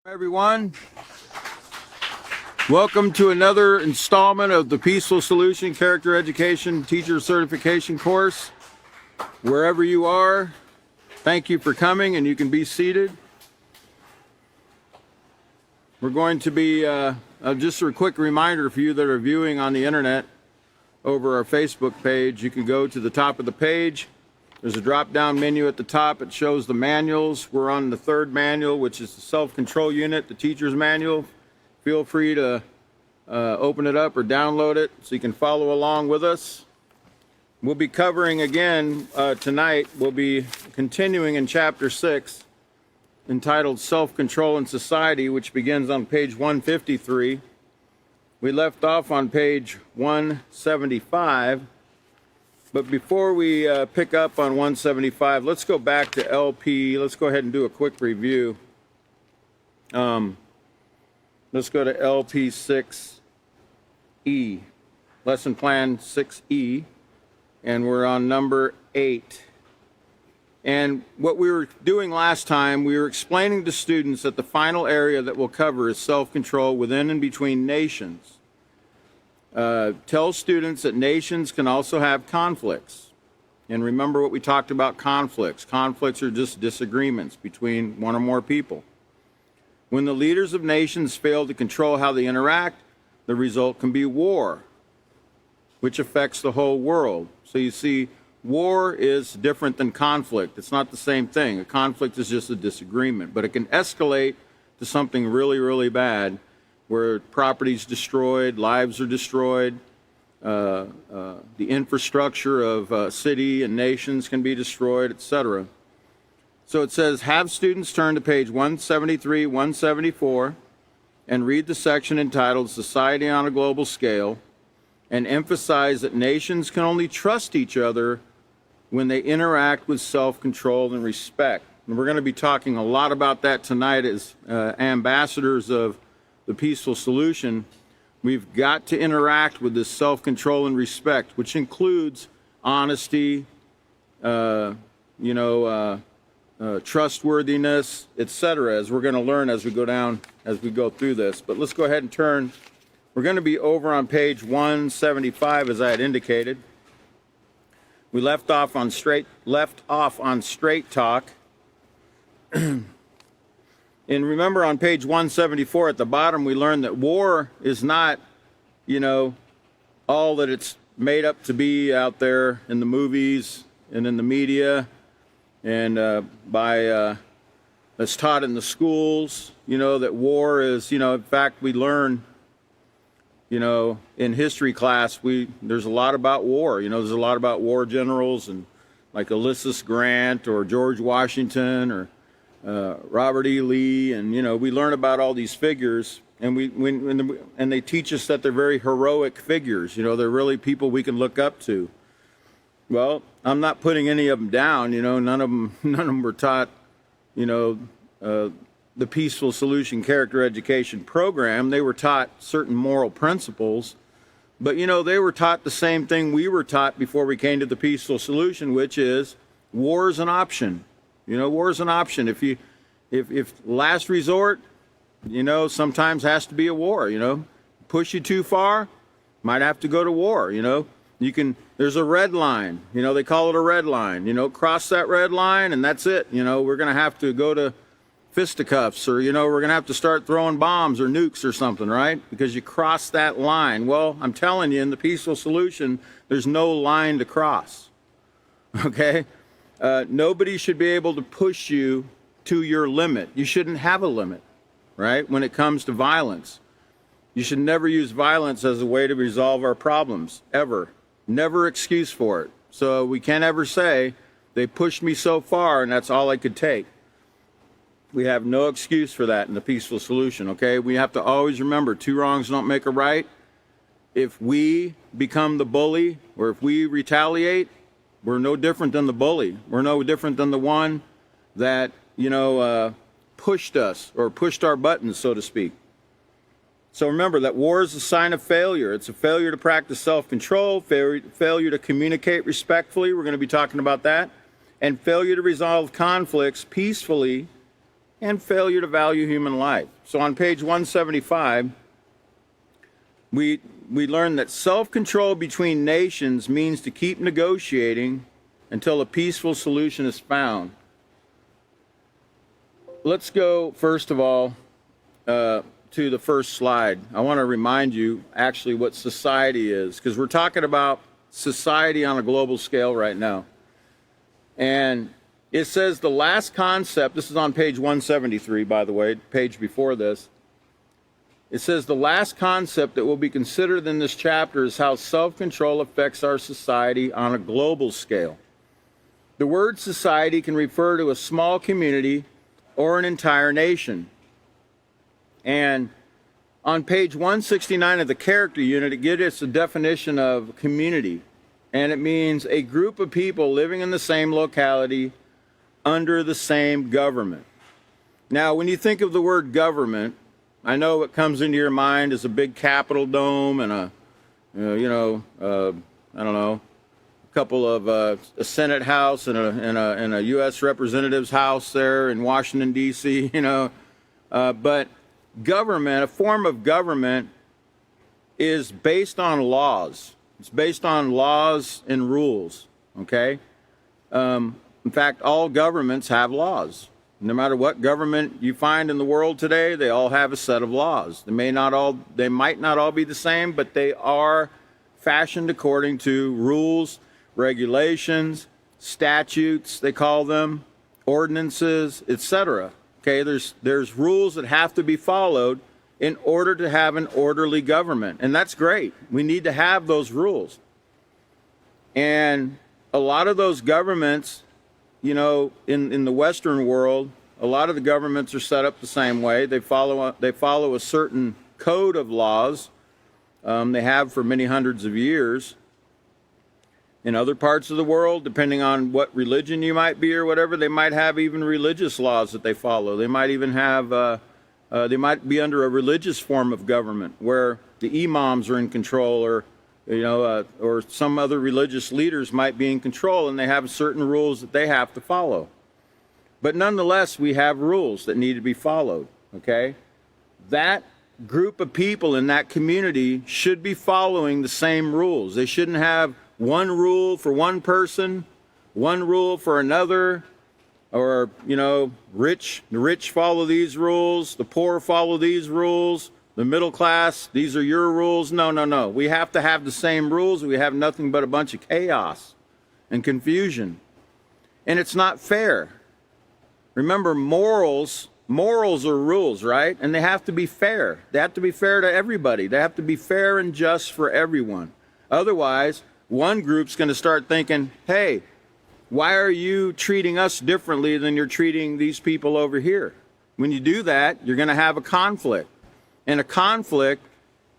Everyone, welcome to another installment of the Peaceful Solution Character Education Teacher Certification course. Wherever you are, thank you for coming, and you can be seated. We're going to be just a quick reminder for you that are viewing on the internet over our Facebook page. You can go to the top of the page. There's a drop-down menu at the top. It shows the manuals. We're on the third manual, which is the self-control unit, the teacher's manual. Feel free to open it up or download it so you can follow along with us. We'll be covering again tonight. We'll be continuing in Chapter 6, entitled Self-Control in Society, which begins on page 153. We left off on page 175. But before we pick up on 175, let's go back to LP. Let's go ahead and do a quick review. Let's go to LP 6E, Lesson Plan 6E, and we're on number 8. And what we were doing last time, we were explaining to students that the final area that we'll cover is self-control within and between nations. Tell students that nations can also have conflicts. And remember what we talked about conflicts. Conflicts are just disagreements between one or more people. When the leaders of nations fail to control how they interact, the result can be war, which affects the whole world. So you see, war is different than conflict. It's not the same thing. A conflict is just a disagreement, but it can escalate to something really, really bad, where property's destroyed, lives are destroyed, the infrastructure of a city and nations can be destroyed, etc. So it says, have students turn to page 173, 174, and read the section entitled Society on a Global Scale, and emphasize that nations can only trust each other when they interact with self-control and respect. And we're going to be talking a lot about that tonight as ambassadors of the Peaceful Solution. We've got to interact with this self-control and respect, which includes honesty, trustworthiness, etc., as we're going to learn as we go through this. But let's go ahead and turn. We're going to be over on page 175, as I had indicated. We left off on straight talk. And remember, on page 174 at the bottom, we learned that war is not, all that it's made up to be out there in the movies and in the media and that's taught in the schools, that war is, in fact, we learn, in history class, there's a lot about war. There's a lot about war generals and like Ulysses Grant or George Washington or Robert E. Lee, and we learn about all these figures, and and they teach us that they're very heroic figures. They're really people we can look up to. Well, I'm not putting any of them down. None of them were taught, the Peaceful Solution Character Education program. They were taught certain moral principles, but they were taught the same thing we were taught before we came to the Peaceful Solution, which is war is an option. War is an option. If last resort, sometimes has to be a war. Push you too far, might have to go to war. There's a red line. They call it a red line. Cross that red line, and that's it. We're going to have to go to fisticuffs, or we're going to have to start throwing bombs or nukes or something, right? Because you cross that line. Well, I'm telling you, in the Peaceful Solution, there's no line to cross. Okay. Nobody should be able to push you to your limit. You shouldn't have a limit, right? When it comes to violence, you should never use violence as a way to resolve our problems, ever. Never excuse for it. So we can't ever say, they pushed me so far and that's all I could take. We have no excuse for that in the Peaceful Solution, okay? We have to always remember, 2 wrongs don't make a right. If we become the bully, or if we retaliate, we're no different than the bully. We're no different than the one that, pushed us or pushed our buttons, so to speak. So remember that war is a sign of failure. It's a failure to practice self-control, failure to communicate respectfully. We're going to be talking about that. And failure to resolve conflicts peacefully, and failure to value human life. So on page 175, we learn that self-control between nations means to keep negotiating until a peaceful solution is found. Let's go, first of all, to the first slide. I want to remind you actually what society is, because we're talking about society on a global scale right now. And it says the last concept, this is on page 173, by the way, page before this. It says the last concept that will be considered in this chapter is how self-control affects our society on a global scale. The word society can refer to a small community or an entire nation. And on page 169 of the character unit, it gives us a definition of community. And it means a group of people living in the same locality under the same government. Now, when you think of the word government, I know what comes into your mind is a big Capitol dome and a couple of a Senate House and a U.S. Representatives House there in Washington, D.C., but government, a form of government, is based on laws. It's based on laws and rules, okay? In fact, all governments have laws. No matter what government you find in the world today, they all have a set of laws. They might not all be the same, but they are fashioned according to rules, regulations, statutes, they call them, ordinances, etc. Okay, there's rules that have to be followed in order to have an orderly government, and that's great. We need to have those rules. And a lot of those governments, in the Western world, a lot of the governments are set up the same way. They follow a certain code of laws. They have for many hundreds of years. In other parts of the world, depending on what religion you might be or whatever, they might have even religious laws that they follow. They might even have, they might be under a religious form of government where the imams are in control, or or some other religious leaders might be in control, and they have certain rules that they have to follow. But nonetheless, we have rules that need to be followed, okay? That group of people in that community should be following the same rules. They shouldn't have one rule for one person, one rule for another, or, the rich follow these rules, the poor follow these rules, the middle class, these are your rules. No. We have to have the same rules. We have nothing but a bunch of chaos and confusion. And it's not fair. Remember, morals are rules, right? And they have to be fair. They have to be fair to everybody. They have to be fair and just for everyone. Otherwise, one group's going to start thinking, hey, why are you treating us differently than you're treating these people over here? When you do that, you're going to have a conflict. And a conflict,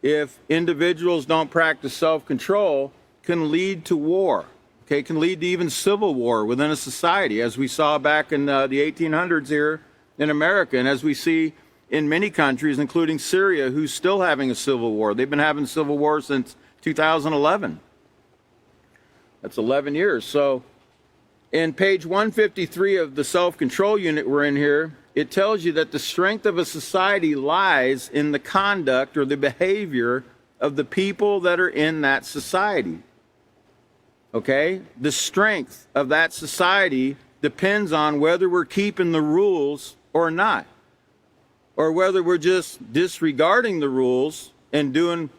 if individuals don't practice self-control, can lead to war. Okay, can lead to even civil war within a society, as we saw back in the 1800s here in America, and as we see in many countries, including Syria, who's still having a civil war. They've been having civil war since 2011. That's 11 years. So in page 153 of the self-control unit we're in here, it tells you that the strength of a society lies in the conduct or the behavior of the people that are in that society. Okay? The strength of that society depends on whether we're keeping the rules or not, or whether we're just disregarding the rules and doing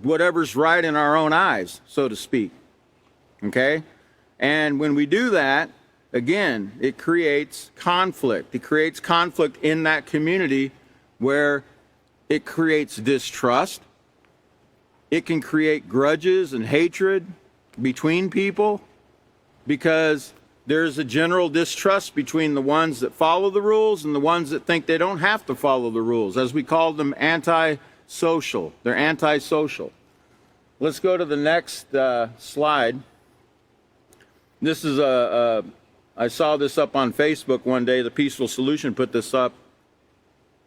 whatever's right in our own eyes, so to speak. Okay? And when we do that, again, it creates conflict. It creates conflict in that community where it creates distrust. It can create grudges and hatred between people because there's a general distrust between the ones that follow the rules and the ones that think they don't have to follow the rules. As we call them, anti-social. They're anti-social. Let's go to the next slide. This is I saw this up on Facebook one day. The Peaceful Solution put this up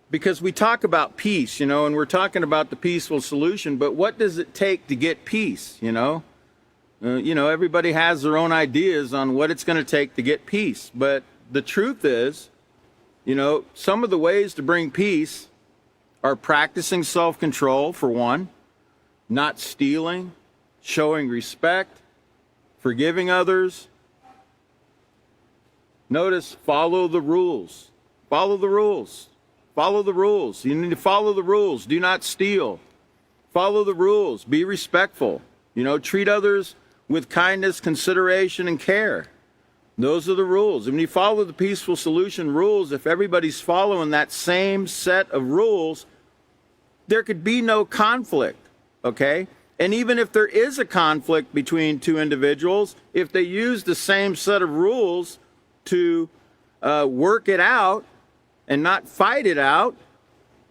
because we talk about peace, and we're talking about the peaceful solution, but what does it take to get peace, everybody has their own ideas on what it's going to take to get peace. But the truth is, some of the ways to bring peace are practicing self-control, for one, not stealing, showing respect, forgiving others. Notice, follow the rules. Follow the rules. Follow the rules. You need to follow the rules. Do not steal. Follow the rules. Be respectful. Treat others with kindness, consideration, and care. Those are the rules. And when you follow the peaceful solution rules, if everybody's following that same set of rules, there could be no conflict, okay? And even if there is a conflict between two individuals, if they use the same set of rules to work it out and not fight it out,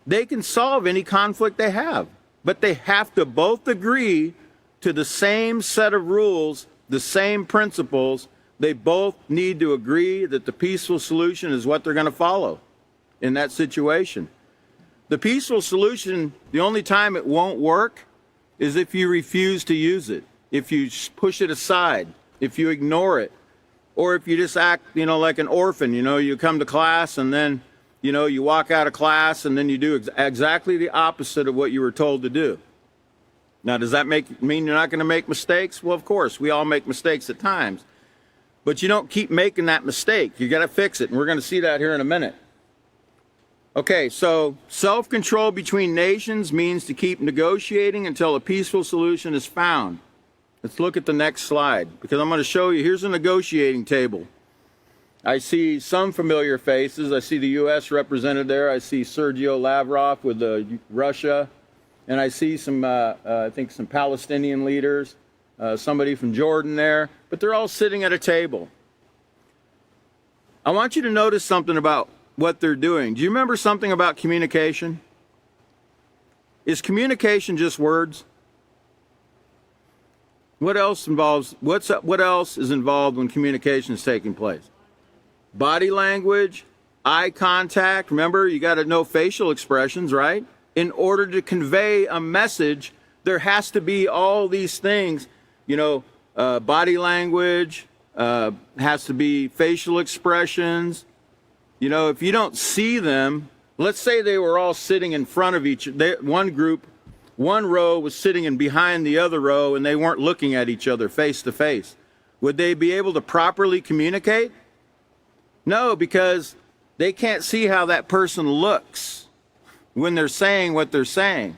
they can solve any conflict they have. But they have to both agree to the same set of rules, the same principles. They both need to agree that the peaceful solution is what they're going to follow in that situation. The peaceful solution, the only time it won't work is if you refuse to use it, if you push it aside, if you ignore it, or if you just act, like an orphan. You come to class and then, you walk out of class and then you do exactly the opposite of what you were told to do. Now, does that mean you're not going to make mistakes? Well, of course, we all make mistakes at times. But you don't keep making that mistake. You got to fix it, and we're going to see that here in a minute. Okay, so self-control between nations means to keep negotiating until a peaceful solution is found. Let's look at the next slide, because I'm going to show you, here's a negotiating table. I see some familiar faces. I see the U.S. represented there. I see Sergio Lavrov with Russia. And I see some, I think some Palestinian leaders, somebody from Jordan there. But they're all sitting at a table. I want you to notice something about what they're doing. Do you remember something about communication? Is communication just words? What else is involved when communication is taking place? Body language, eye contact. Remember, you got to know facial expressions, right? In order to convey a message, there has to be all these things. Body language, has to be facial expressions. If you don't see them, let's say they were all sitting in front of one row was sitting in behind the other row, and they weren't looking at each other face to face. Would they be able to properly communicate? No, because they can't see how that person looks when they're saying what they're saying.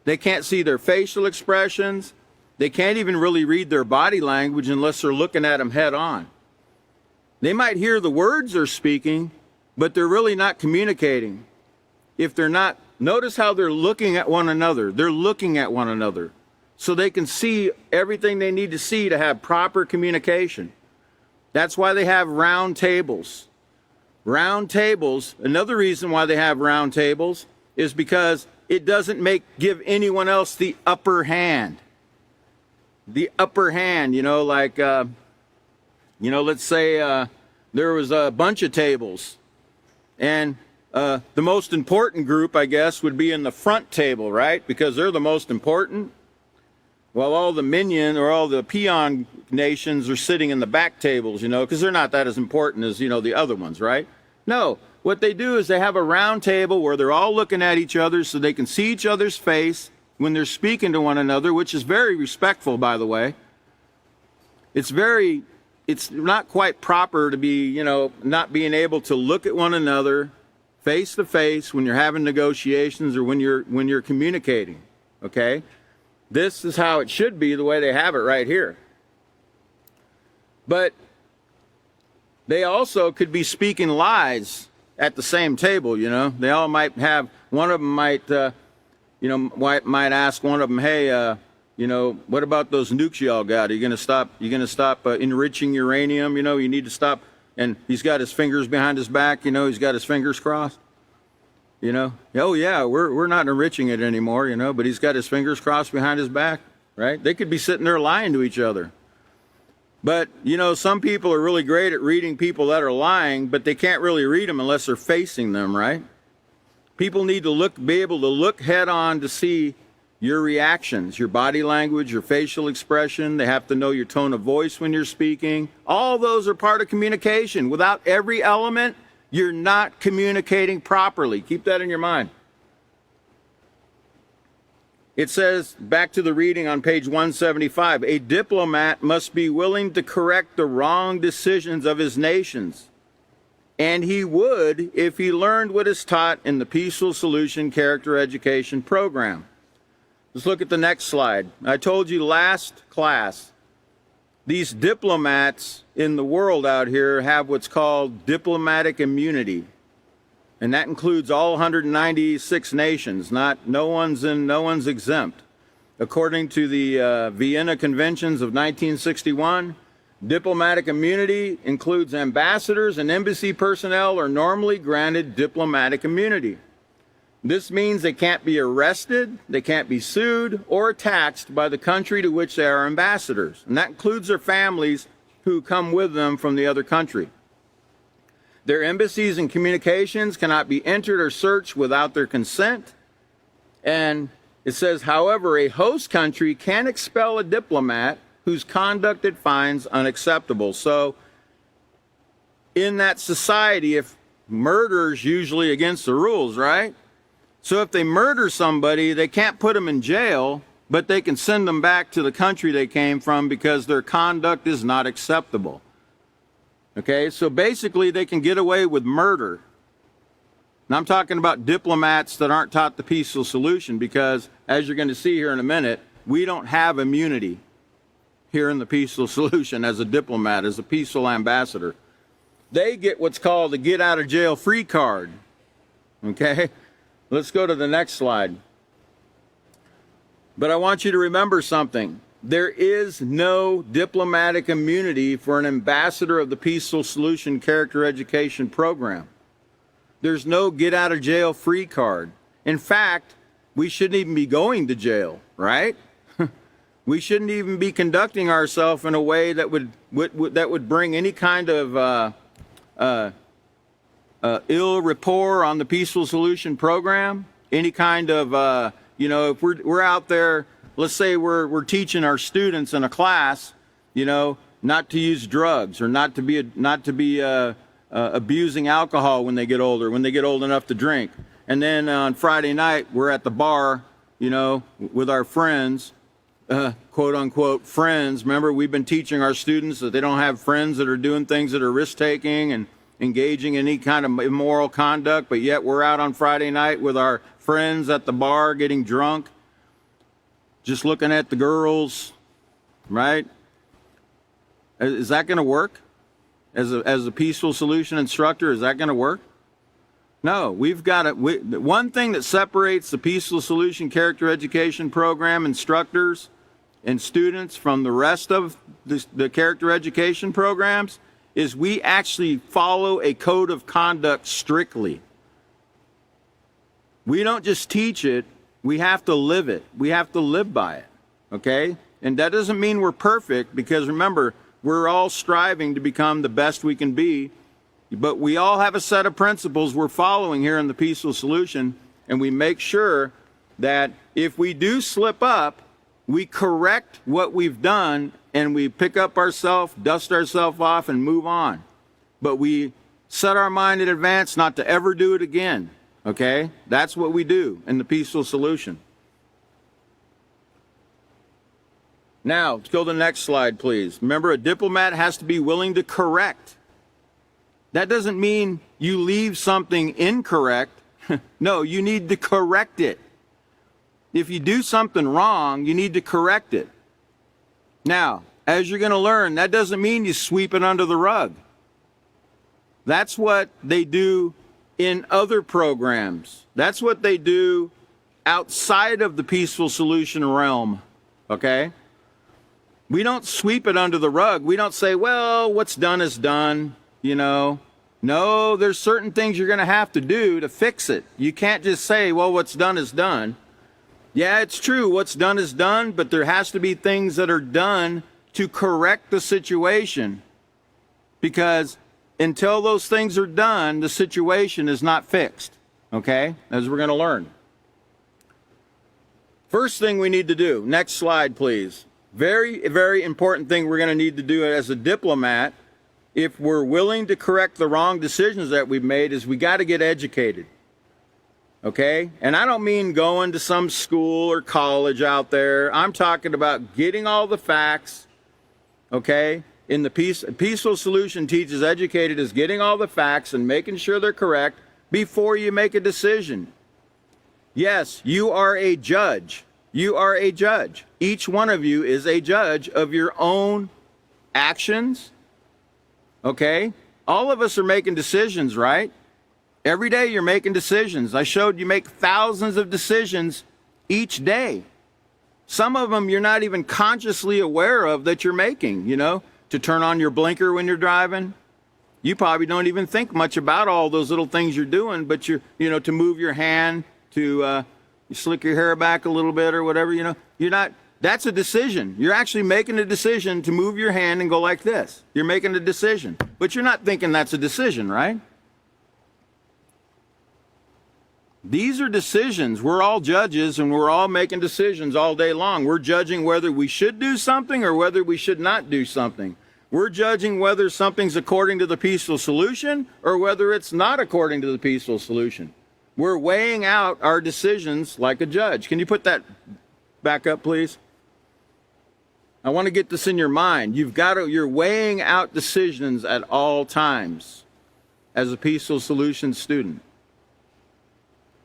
They can't see their facial expressions. They can't even really read their body language unless they're looking at them head on. They might hear the words they're speaking, but they're really not communicating. If they're not, notice how they're looking at one another. They're looking at one another so they can see everything they need to see to have proper communication. That's why they have round tables. Round tables, another reason why they have round tables is because it doesn't give anyone else the upper hand. The upper hand, let's say there was a bunch of tables, and the most important group, I guess, would be in the front table, right? Because they're the most important, while all the minion or all the peon nations are sitting in the back tables, because they're not that as important as, the other ones, right? No, what they do is they have a round table where they're all looking at each other so they can see each other's face when they're speaking to one another, which is very respectful, by the way. It's not quite proper to be, not being able to look at one another face to face when you're having negotiations or when you're communicating, okay? This is how it should be, the way they have it right here. But they also could be speaking lies at the same table, They all might have, one of them might ask one of them, hey, what about those nukes y'all got? Are you going to stop enriching uranium? You need to stop. And he's got his fingers behind his back, he's got his fingers crossed. Oh yeah, we're not enriching it anymore, but he's got his fingers crossed behind his back, right? They could be sitting there lying to each other. But, some people are really great at reading people that are lying, but they can't really read them unless they're facing them, right? People need to be able to look head on to see your reactions, your body language, your facial expression. They have to know your tone of voice when you're speaking. All those are part of communication. Without every element, you're not communicating properly. Keep that in your mind. It says, back to the reading on page 175, a diplomat must be willing to correct the wrong decisions of his nations. And he would if he learned what is taught in the Peaceful Solution Character Education Program. Let's look at the next slide. I told you last class, these diplomats in the world out here have what's called diplomatic immunity. And that includes all 196 nations. No one's exempt. According to the Vienna Conventions of 1961, diplomatic immunity includes ambassadors and embassy personnel are normally granted diplomatic immunity. This means they can't be arrested, they can't be sued, or taxed by the country to which they are ambassadors. And that includes their families who come with them from the other country. Their embassies and communications cannot be entered or searched without their consent. And it says, however, a host country can expel a diplomat whose conduct it finds unacceptable. So in that society, if murder is usually against the rules, right? So if they murder somebody, they can't put them in jail, but they can send them back to the country they came from because their conduct is not acceptable. Okay, so basically they can get away with murder. Now I'm talking about diplomats that aren't taught the peaceful solution because, as you're going to see here in a minute, we don't have immunity here in the peaceful solution as a diplomat, as a peaceful ambassador. They get what's called the get out of jail free card. Okay, let's go to the next slide. But I want you to remember something. There is no diplomatic immunity for an ambassador of the Peaceful Solution Character Education Program. There's no get out of jail free card. In fact, we shouldn't even be going to jail, right? We shouldn't even be conducting ourselves in a way that would bring any kind of ill rapport on the Peaceful Solution Program. Any kind of, if we're out there. Let's say we're teaching our students in a class, not to use drugs or not to be abusing alcohol when they get older, when they get old enough to drink. And then on Friday night, we're at the bar, with our friends, quote unquote friends. Remember, we've been teaching our students that they don't have friends that are doing things that are risk-taking and engaging in any kind of immoral conduct, but yet we're out on Friday night with our friends at the bar getting drunk, just looking at the girls, right? Is that going to work? As a peaceful solution instructor, is that going to work? No, we've got to. One thing that separates the Peaceful Solution Character Education Program instructors and students from the rest of the character education programs is we actually follow a code of conduct strictly. We don't just teach it. We have to live it. We have to live by it, okay? And that doesn't mean we're perfect because, remember, we're all striving to become the best we can be, but we all have a set of principles we're following here in the Peaceful Solution, and we make sure that if we do slip up, we correct what we've done and we pick up ourselves, dust ourselves off, and move on. But we set our mind in advance not to ever do it again. Okay? That's what we do in the Peaceful Solution. Now, let's go to the next slide, please. Remember, a diplomat has to be willing to correct. That doesn't mean you leave something incorrect. No, you need to correct it. If you do something wrong, you need to correct it. Now, as you're going to learn, that doesn't mean you sweep it under the rug. That's what they do in other programs. That's what they do outside of the Peaceful Solution realm, okay? We don't sweep it under the rug. We don't say, well, what's done is done, No, there's certain things you're going to have to do to fix it. You can't just say, well, what's done is done. Yeah, it's true, what's done is done, but there has to be things that are done to correct the situation. Because until those things are done, the situation is not fixed, okay? As we're going to learn. First thing we need to do, next slide, please. Very, very important thing we're going to need to do as a diplomat, if we're willing to correct the wrong decisions that we've made, is we got to get educated. Okay? And I don't mean going to some school or college out there. I'm talking about getting all the facts, okay? In the peaceful solution teaches educated is getting all the facts and making sure they're correct before you make a decision. Yes, you are a judge. You are a judge. Each one of you is a judge of your own actions. Okay? All of us are making decisions, right? Every day you're making decisions. I showed you make thousands of decisions each day. Some of them you're not even consciously aware of that you're making, you know, to turn on your blinker when you're driving. You probably don't even think much about all those little things you're doing, but to move your hand, to you slick your hair back a little bit or whatever, you're not, that's a decision. You're actually making a decision to move your hand and go like this. You're making a decision, but you're not thinking that's a decision, right? These are decisions. We're all judges and we're all making decisions all day long. We're judging whether we should do something or whether we should not do something. We're judging whether something's according to the peaceful solution or whether it's not according to the peaceful solution. We're weighing out our decisions like a judge. Can you put that back up, please? I want to get this in your mind. You're weighing out decisions at all times as a peaceful solution student.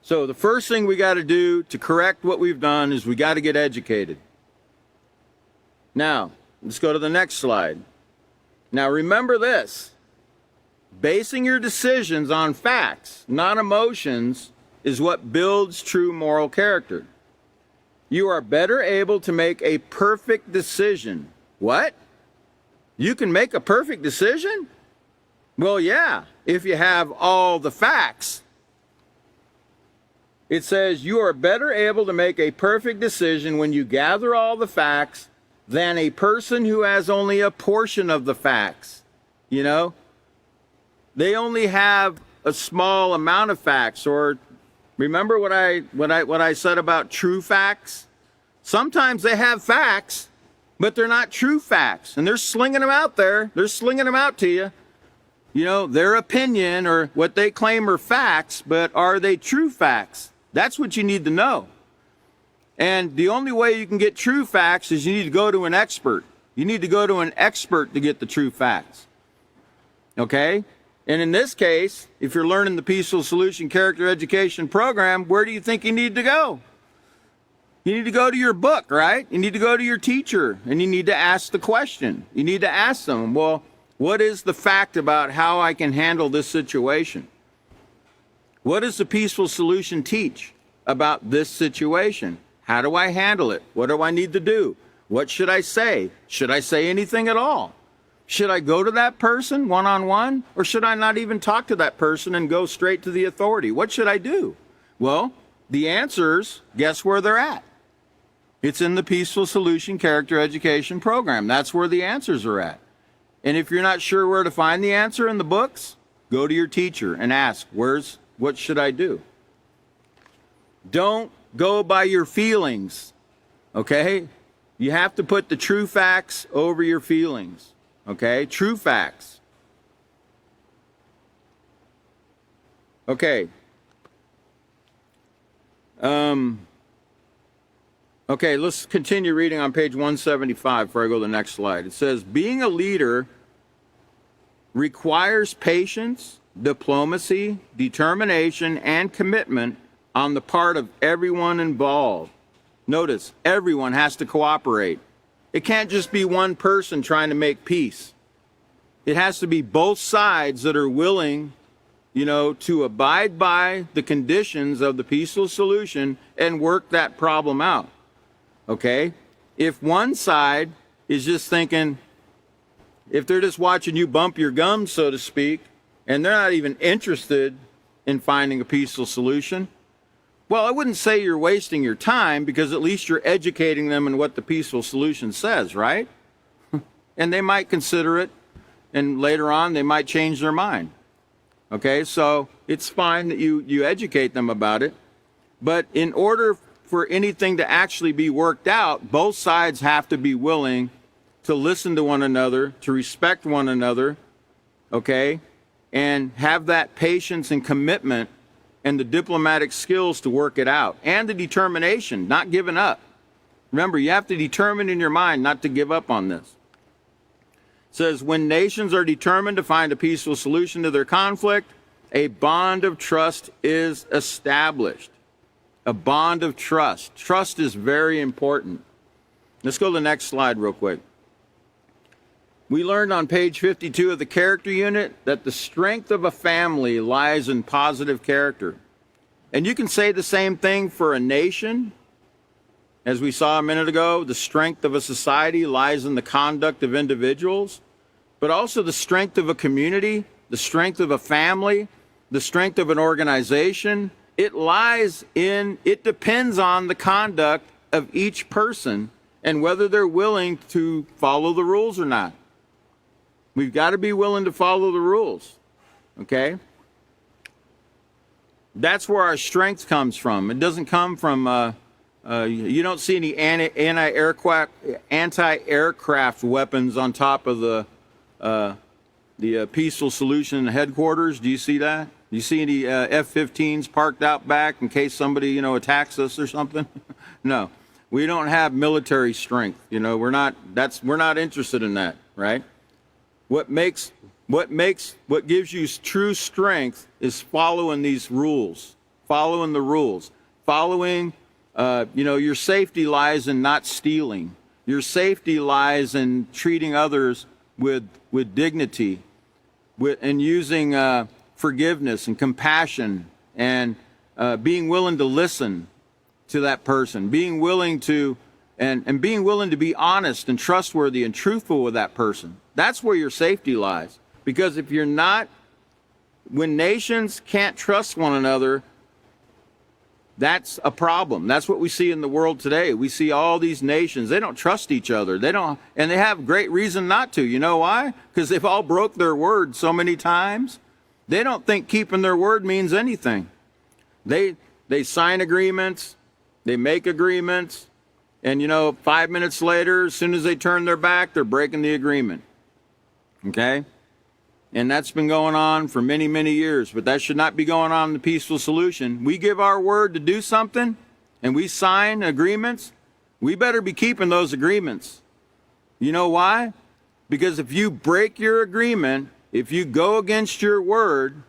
So the first thing we got to do to correct what we've done is we got to get educated. Now, let's go to the next slide. Now remember this. Basing your decisions on facts, not emotions, is what builds true moral character. You are better able to make a perfect decision. What? You can make a perfect decision? Well, yeah, if you have all the facts. It says you are better able to make a perfect decision when you gather all the facts than a person who has only a portion of the facts. You know, they only have a small amount of facts. Or remember what I said about true facts? Sometimes they have facts, but they're not true facts, and they're slinging them out there. They're slinging them out to you. You know, their opinion or what they claim are facts, but are they true facts? That's what you need to know. And the only way you can get true facts is you need to go to an expert. You need to go to an expert to get the true facts. Okay? And in this case, if you're learning the Peaceful Solution Character Education program, where do you think you need to go? You need to go to your book, right? You need to go to your teacher, and you need to ask the question. You need to ask them, well, what is the fact about how I can handle this situation? What does the Peaceful Solution teach about this situation? How do I handle it? What do I need to do? What should I say? Should I say anything at all? Should I go to that person one-on-one? Or should I not even talk to that person and go straight to the authority? What should I do? Well, the answers, guess where they're at? It's in the Peaceful Solution Character Education program. That's where the answers are at. And if you're not sure where to find the answer in the books, go to your teacher and ask, what should I do? Don't go by your feelings, okay? You have to put the true facts over your feelings, okay? True facts. Okay. Okay, let's continue reading on page 175 before I go to the next slide. It says, being a leader requires patience, diplomacy, determination, and commitment on the part of everyone involved. Notice, everyone has to cooperate. It can't just be one person trying to make peace. It has to be both sides that are willing, to abide by the conditions of the peaceful solution and work that problem out. Okay? If one side is just thinking, if they're just watching you bump your gums, so to speak, and they're not even interested in finding a peaceful solution, well, I wouldn't say you're wasting your time, because at least you're educating them in what the peaceful solution says, right? And they might consider it, and later on they might change their mind. Okay, so it's fine that you educate them about it, but in order for anything to actually be worked out, both sides have to be willing to listen to one another, to respect one another, okay, and have that patience and commitment and the diplomatic skills to work it out, and the determination, not giving up. Remember, you have to determine in your mind not to give up on this. It says, when nations are determined to find a peaceful solution to their conflict, a bond of trust is established. A bond of trust. Trust is very important. Let's go to the next slide real quick. We learned on page 52 of the character unit that the strength of a family lies in positive character. And you can say the same thing for a nation. As we saw a minute ago, the strength of a society lies in the conduct of individuals, but also the strength of a community, the strength of a family, the strength of an organization. It depends on the conduct of each person and whether they're willing to follow the rules or not. We've got to be willing to follow the rules, okay? That's where our strength comes from. It doesn't come from, you don't see any anti-aircraft weapons on top of the peaceful solution headquarters. Do you see that? Do you see any F-15s parked out back in case somebody, attacks us or something? No, we don't have military strength. We're not interested in that, right? What gives you true strength is following these rules, following the rules, your safety lies in not stealing. Your safety lies in treating others with dignity, and using forgiveness and compassion, and being willing to listen to that person, being willing to be honest and trustworthy and truthful with that person. That's where your safety lies. Because if you're not, when nations can't trust one another, that's a problem. That's what we see in the world today. We see all these nations, they don't trust each other. And they have great reason not to. You know why? Because they've all broke their word so many times. They don't think keeping their word means anything. They sign agreements, they make agreements, and 5 minutes later, as soon as they turn their back, they're breaking the agreement. Okay? And that's been going on for many, many years, but that should not be going on in the peaceful solution. We give our word to do something, and we sign agreements. We better be keeping those agreements. You know why? Because if you break your agreement, if you go against your word,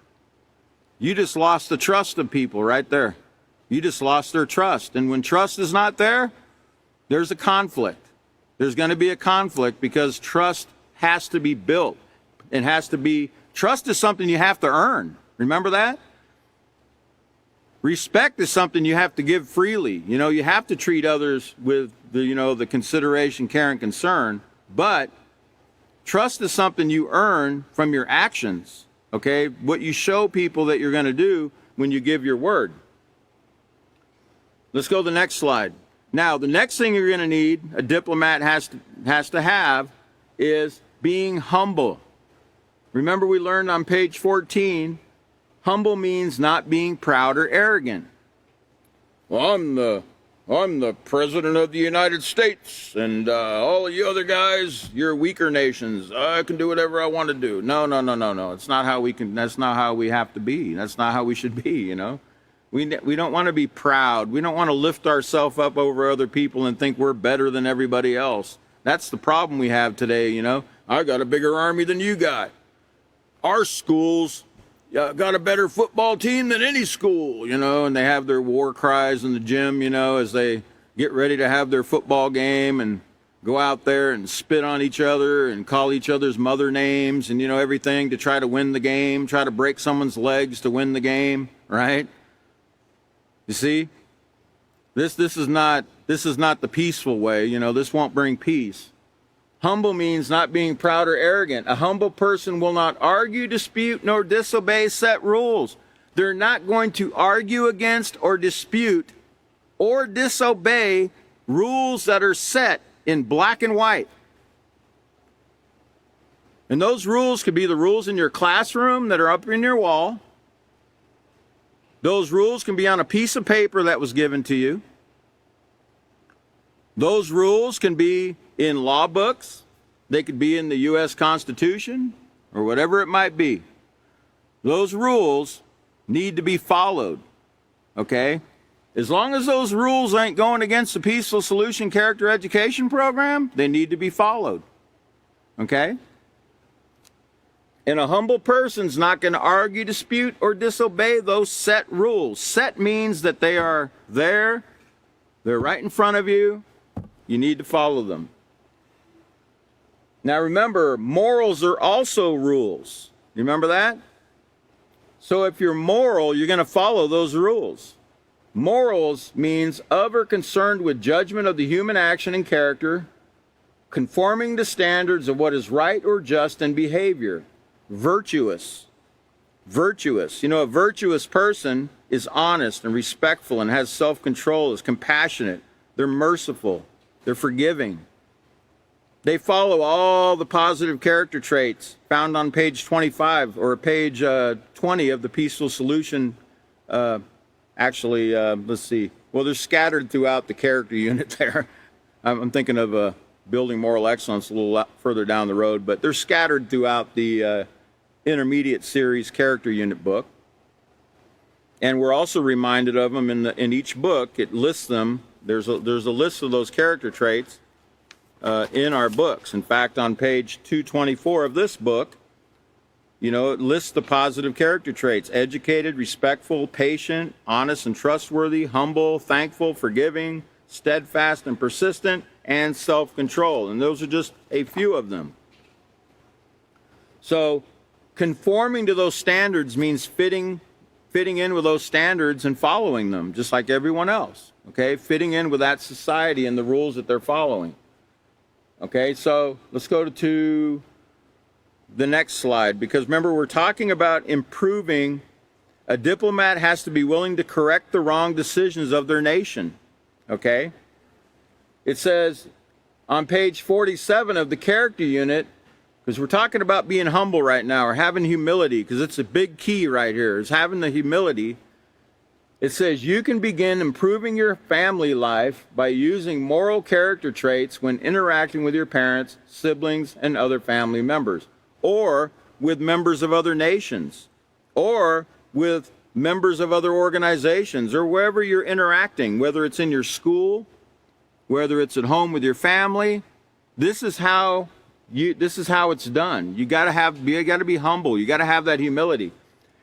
you just lost the trust of people right there. You just lost their trust. And when trust is not there, there's a conflict. There's going to be a conflict because trust has to be built. Trust is something you have to earn. Remember that? Respect is something you have to give freely. You have to treat others with the consideration, care, and concern. But trust is something you earn from your actions. Okay? What you show people that you're going to do when you give your word. Let's go to the next slide. Now, the next thing you're going to need, a diplomat has to have, is being humble. Remember, we learned on page 14, humble means not being proud or arrogant. Well, I'm the president of the United States, and all of you other guys, you're weaker nations. I can do whatever I want to do. No. It's not how that's not how we have to be. That's not how we should be, We don't want to be proud. We don't want to lift ourselves up over other people and think we're better than everybody else. That's the problem we have today, I got a bigger army than you got. Our schools got a better football team than any school, and they have their war cries in the gym, as they get ready to have their football game and go out there and spit on each other and call each other's mother names and, everything to try to win the game, try to break someone's legs to win the game, right? You see, this is not the peaceful way. This won't bring peace. Humble means not being proud or arrogant. A humble person will not argue, dispute, nor disobey set rules. They're not going to argue against or dispute or disobey rules that are set in black and white. And those rules could be the rules in your classroom that are up in your wall. Those rules can be on a piece of paper that was given to you. Those rules can be in law books. They could be in the U.S. Constitution or whatever it might be. Those rules need to be followed, okay? As long as those rules ain't going against the Peaceful Solution Character Education Program, they need to be followed, okay? And a humble person's not going to argue, dispute, or disobey those set rules. Set means that they are there, they're right in front of you, you need to follow them. Now remember, morals are also rules. You remember that? So if you're moral, you're going to follow those rules. Morals means of or concerned with judgment of the human action and character, conforming to standards of what is right or just in behavior. Virtuous. Virtuous. You know, a virtuous person is honest and respectful and has self-control, is compassionate. They're merciful. They're forgiving. They follow all the positive character traits found on page 25 or page 20 of the Peaceful Solution. Let's see. Well, they're scattered throughout the character unit there. I'm thinking of Building Moral Excellence a little further down the road, but they're scattered throughout the intermediate series character unit book. And we're also reminded of them in each book. It lists them. There's a list of those character traits in our books. In fact, on page 224 of this book, you know, it lists the positive character traits: educated, respectful, patient, honest and trustworthy, humble, thankful, forgiving, steadfast and persistent, and self-control. And those are just a few of them. So conforming to those standards means fitting in with those standards and following them, just like everyone else. Okay, fitting in with that society and the rules that they're following. Okay, so let's go to the next slide, because remember, we're talking about improving. A diplomat has to be willing to correct the wrong decisions of their nation. Okay? It says on page 47 of the character unit, because we're talking about being humble right now, or having humility, because it's a big key right here, is having the humility. It says you can begin improving your family life by using moral character traits when interacting with your parents, siblings, and other family members, or with members of other nations, or with members of other organizations, or wherever you're interacting, whether it's in your school, whether it's at home with your family. This is how it's done. You got to be humble. You got to have that humility.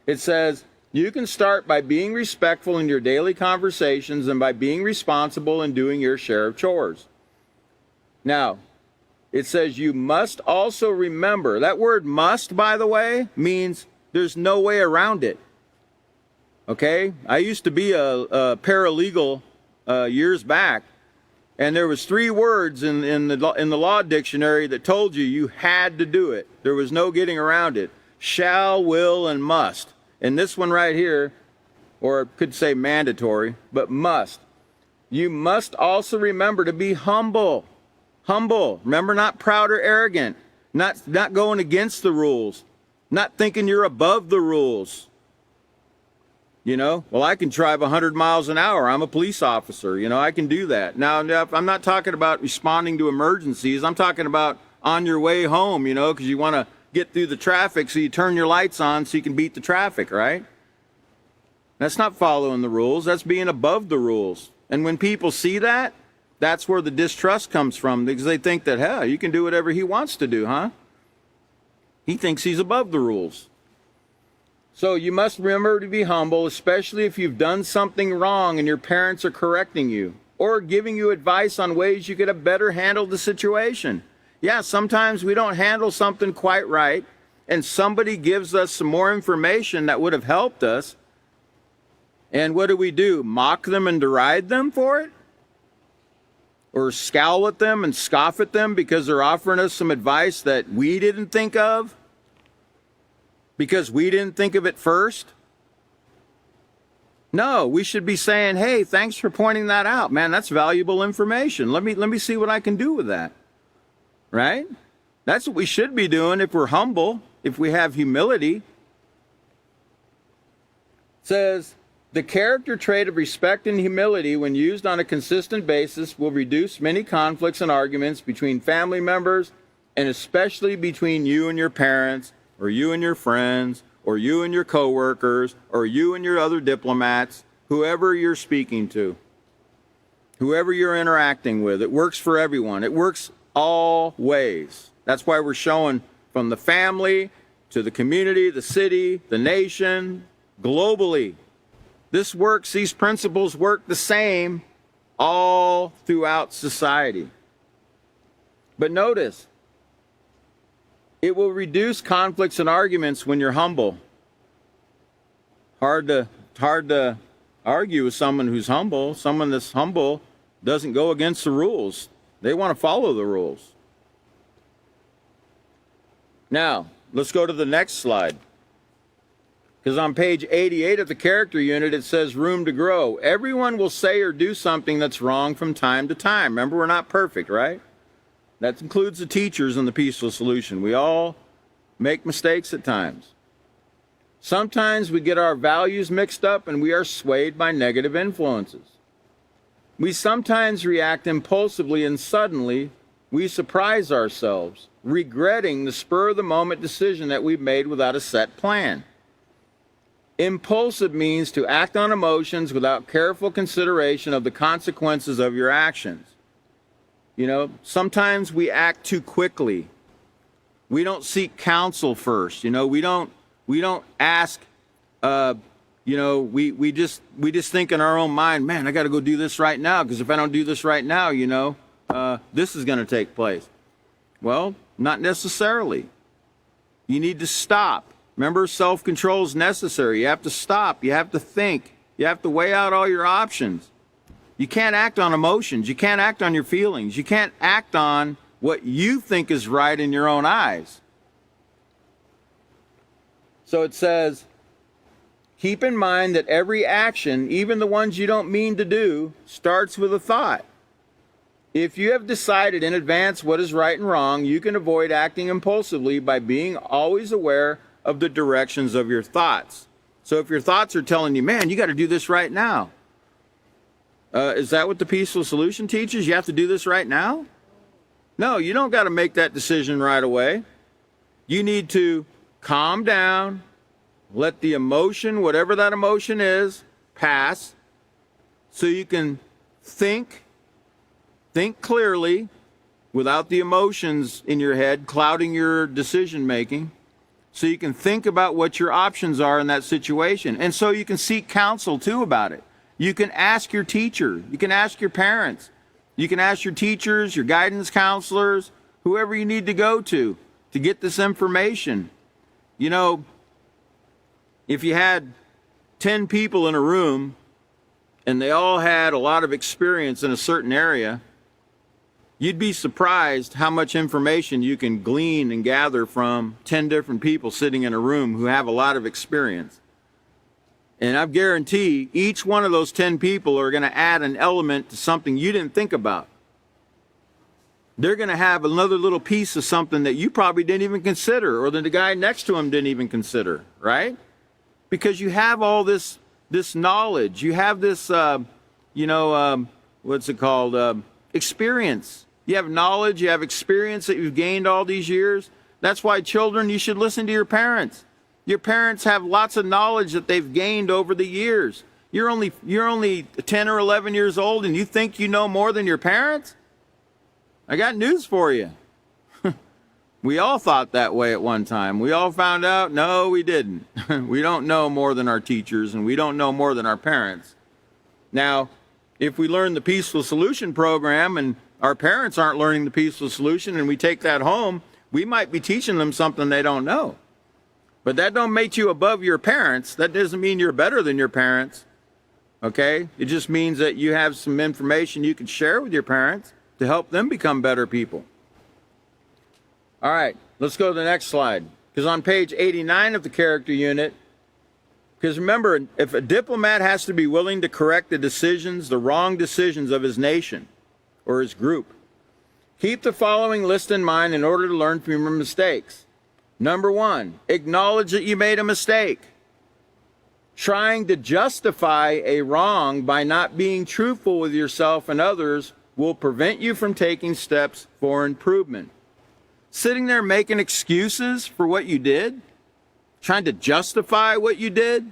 It says you can start by being respectful in your daily conversations and by being responsible and doing your share of chores. Now, it says you must also remember, that word must, by the way, means there's no way around it. Okay? I used to be a paralegal years back, and there was 3 words in the law dictionary that told you had to do it. There was no getting around it. Shall, will, and must. And this one right here, or it could say mandatory, but must. You must also remember to be humble. Humble. Remember, not proud or arrogant. Not going against the rules. Not thinking you're above the rules. You know, well, I can drive 100 miles an hour. I'm a police officer. You know, I can do that. Now, I'm not talking about responding to emergencies. I'm talking about on your way home, you know, because you want to get through the traffic, so you turn your lights on so you can beat the traffic, right? That's not following the rules. That's being above the rules. And when people see that, that's where the distrust comes from, because they think that, hell, you can do whatever he wants to do, huh? He thinks he's above the rules. So you must remember to be humble, especially if you've done something wrong and your parents are correcting you or giving you advice on ways you could have better handled the situation. Yeah, sometimes we don't handle something quite right, and somebody gives us some more information that would have helped us. And what do? Mock them and deride them for it? Or scowl at them and scoff at them because they're offering us some advice that we didn't think of? Because we didn't think of it first? No, we should be saying, hey, thanks for pointing that out. Man, that's valuable information. Let me see what I can do with that. Right? That's what we should be doing if we're humble, if we have humility. It says, the character trait of respect and humility, when used on a consistent basis, will reduce many conflicts and arguments between family members, and especially between you and your parents, or you and your friends, or you and your coworkers, or you and your other diplomats, whoever you're speaking to, whoever you're interacting with. It works for everyone. It works all ways. That's why we're showing from the family to the community, the city, the nation, globally. This works, these principles work the same all throughout society. But notice, it will reduce conflicts and arguments when you're humble. Hard to argue with someone who's humble. Someone that's humble doesn't go against the rules. They want to follow the rules. Now, let's go to the next slide. Because on page 88 of the character unit, it says room to grow. Everyone will say or do something that's wrong from time to time. Remember, we're not perfect, right? That includes the teachers in the Peaceful Solution. We all make mistakes at times. Sometimes we get our values mixed up and we are swayed by negative influences. We sometimes react impulsively and suddenly we surprise ourselves, regretting the spur-of-the-moment decision that we've made without a set plan. Impulsive means to act on emotions without careful consideration of the consequences of your actions. You know, sometimes we act too quickly. We don't seek counsel first. You know, we don't ask. We just think in our own mind, man, I got to go do this right now, because if I don't do this right now, this is going to take place. Well, not necessarily. You need to stop. Remember, self-control is necessary. You have to stop. You have to think. You have to weigh out all your options. You can't act on emotions. You can't act on your feelings. You can't act on what you think is right in your own eyes. So it says, keep in mind that every action, even the ones you don't mean to do, starts with a thought. If you have decided in advance what is right and wrong, you can avoid acting impulsively by being always aware of the directions of your thoughts. So if your thoughts are telling you, man, you got to do this right now. Is that what the Peaceful Solution teaches? You have to do this right now? No, you don't got to make that decision right away. You need to calm down, let the emotion, whatever that emotion is, pass, so you can think clearly without the emotions in your head clouding your decision making. So you can think about what your options are in that situation. And so you can seek counsel too about it. You can ask your teacher. You can ask your parents. You can ask your teachers, your guidance counselors, whoever you need to go to get this information. You know, if you had 10 people in a room and they all had a lot of experience in a certain area, you'd be surprised how much information you can glean and gather from 10 different people sitting in a room who have a lot of experience. And I guarantee each one of those 10 people are going to add an element to something you didn't think about. They're going to have another little piece of something that you probably didn't even consider, or that the guy next to him didn't even consider, right? Because you have all this knowledge. You have this, experience. You have knowledge, you have experience that you've gained all these years. That's why, children, you should listen to your parents. Your parents have lots of knowledge that they've gained over the years. You're only 10 or 11 years old and you think you know more than your parents? I got news for you. We all thought that way at one time. We all found out, no, we didn't. We don't know more than our teachers and we don't know more than our parents. Now, if we learn the Peaceful Solution program and our parents aren't learning the Peaceful Solution and we take that home, we might be teaching them something they don't know. But that don't make you above your parents. That doesn't mean you're better than your parents. Okay? It just means that you have some information you can share with your parents to help them become better people. All right, let's go to the next slide. Because on page 89 of the character unit, because remember, if a diplomat has to be willing to correct the wrong decisions of his nation or his group, keep the following list in mind in order to learn from your mistakes. Number 1, acknowledge that you made a mistake. Trying to justify a wrong by not being truthful with yourself and others will prevent you from taking steps for improvement. Sitting there making excuses for what you did, trying to justify what you did,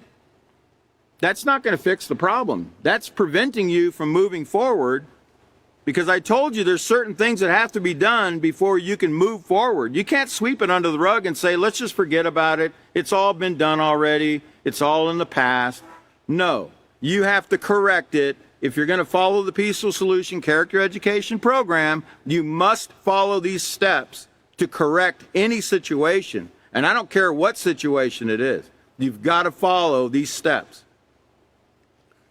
that's not going to fix the problem. That's preventing you from moving forward, because I told you there's certain things that have to be done before you can move forward. You can't sweep it under the rug and say, let's just forget about it. It's all been done already. It's all in the past. No, you have to correct it. If you're going to follow the Peaceful Solution Character Education Program, you must follow these steps to correct any situation. And I don't care what situation it is. You've got to follow these steps.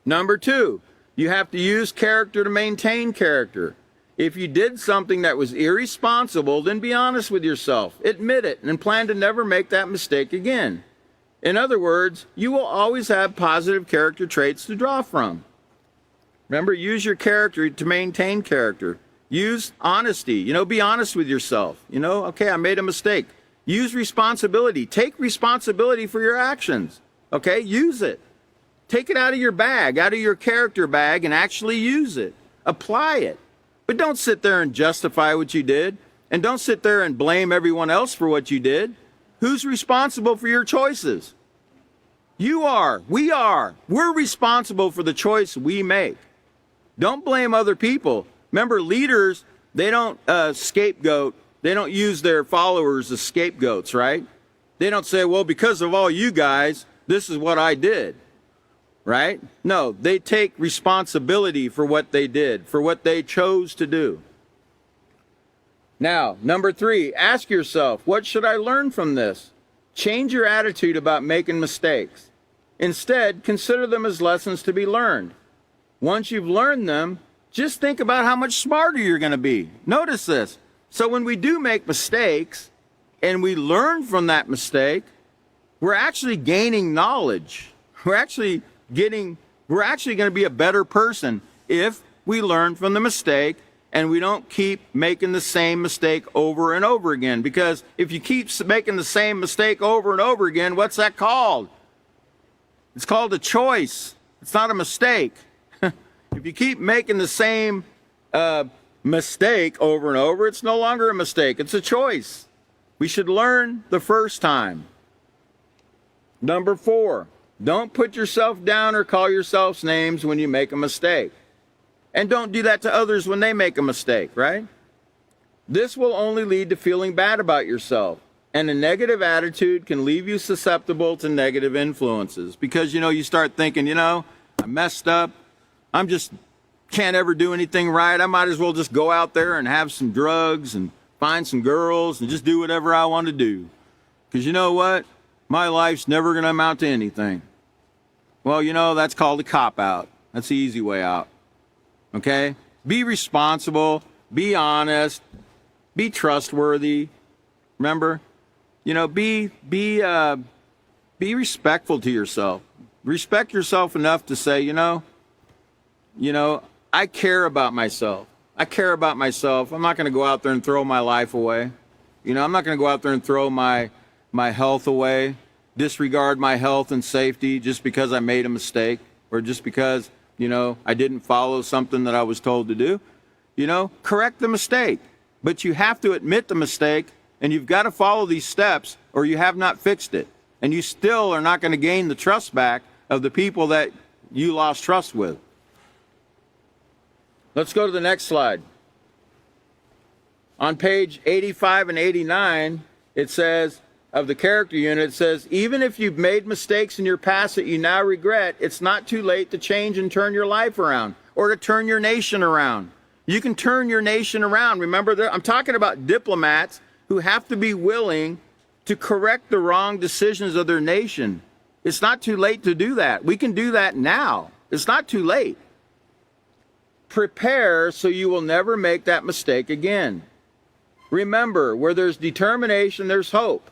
Number 2, you have to use character to maintain character. If you did something that was irresponsible, then be honest with yourself. Admit it and plan to never make that mistake again. In other words, you will always have positive character traits to draw from. Remember, use your character to maintain character. Use honesty. Be honest with yourself. Okay, I made a mistake. Use responsibility. Take responsibility for your actions. Okay, use it. Take it out of your bag, out of your character bag, and actually use it. Apply it. But don't sit there and justify what you did. And don't sit there and blame everyone else for what you did. Who's responsible for your choices? You are. We are. We're responsible for the choice we make. Don't blame other people. Remember, leaders, they don't scapegoat. They don't use their followers as scapegoats, right? They don't say, well, because of all you guys, this is what I did, right? No, they take responsibility for what they did, for what they chose to do. Now, number 3, ask yourself, what should I learn from this? Change your attitude about making mistakes. Instead, consider them as lessons to be learned. Once you've learned them, just think about how much smarter you're going to be. Notice this. So when we do make mistakes and we learn from that mistake, we're actually gaining knowledge. We're actually going to be a better person if we learn from the mistake and we don't keep making the same mistake over and over again. Because if you keep making the same mistake over and over again, what's that called? It's called a choice. It's not a mistake. If you keep making the same mistake over and over, it's no longer a mistake. It's a choice. We should learn the first time. Number 4, don't put yourself down or call yourselves names when you make a mistake. And don't do that to others when they make a mistake, right? This will only lead to feeling bad about yourself. And a negative attitude can leave you susceptible to negative influences. Because, you start thinking, I messed up. Can't ever do anything right. I might as well just go out there and have some drugs and find some girls and just do whatever I want to do. Because you know what? My life's never going to amount to anything. Well, that's called a cop-out. That's the easy way out. Okay? Be responsible. Be honest. Be trustworthy. Remember? Be respectful to yourself. Respect yourself enough to say, I care about myself. I care about myself. I'm not going to go out there and throw my life away. I'm not going to go out there and throw my health away, disregard my health and safety just because I made a mistake or just because, I didn't follow something that I was told to do. Correct the mistake. But you have to admit the mistake, and you've got to follow these steps or you have not fixed it. And you still are not going to gain the trust back of the people that you lost trust with. Let's go to the next slide. On page 85 and 89, it says, of the character unit, it says, even if you've made mistakes in your past that you now regret, it's not too late to change and turn your life around or to turn your nation around. You can turn your nation around. Remember, I'm talking about diplomats who have to be willing to correct the wrong decisions of their nation. It's not too late to do that. We can do that now. It's not too late. Prepare so you will never make that mistake again. Remember, where there's determination, there's hope.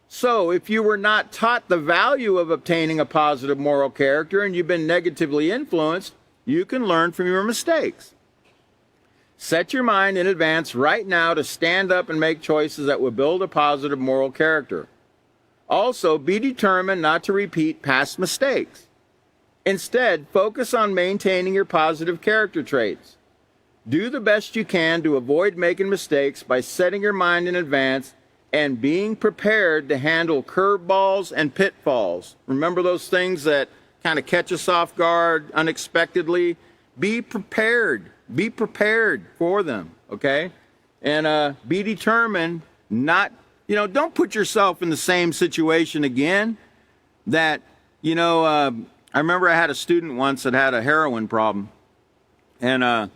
So if you were not taught the value of obtaining a positive moral character and you've been negatively influenced, you can learn from your mistakes. Set your mind in advance right now to stand up and make choices that will build a positive moral character. Also, be determined not to repeat past mistakes. Instead, focus on maintaining your positive character traits. Do the best you can to avoid making mistakes by setting your mind in advance and being prepared to handle curveballs and pitfalls. Remember those things that kind of catch us off guard unexpectedly? Be prepared. Be prepared for them, okay? And be determined not, don't put yourself in the same situation again that, I remember I had a student once that had a heroin problem. And,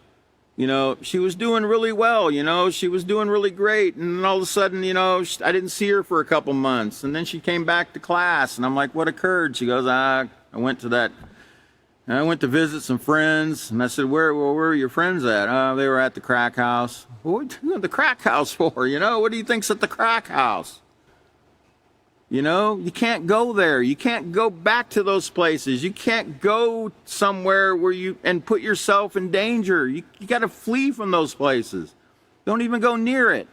she was doing really well, she was doing really great. And then all of a sudden, I didn't see her for a couple months. And then she came back to class and I'm like, what occurred? She goes, I went to visit some friends. And I said, where were your friends at? They were at the crack house. What the crack house for? What do you think's at the crack house? You can't go there. You can't go back to those places. You can't go somewhere and put yourself in danger. You got to flee from those places. Don't even go near it.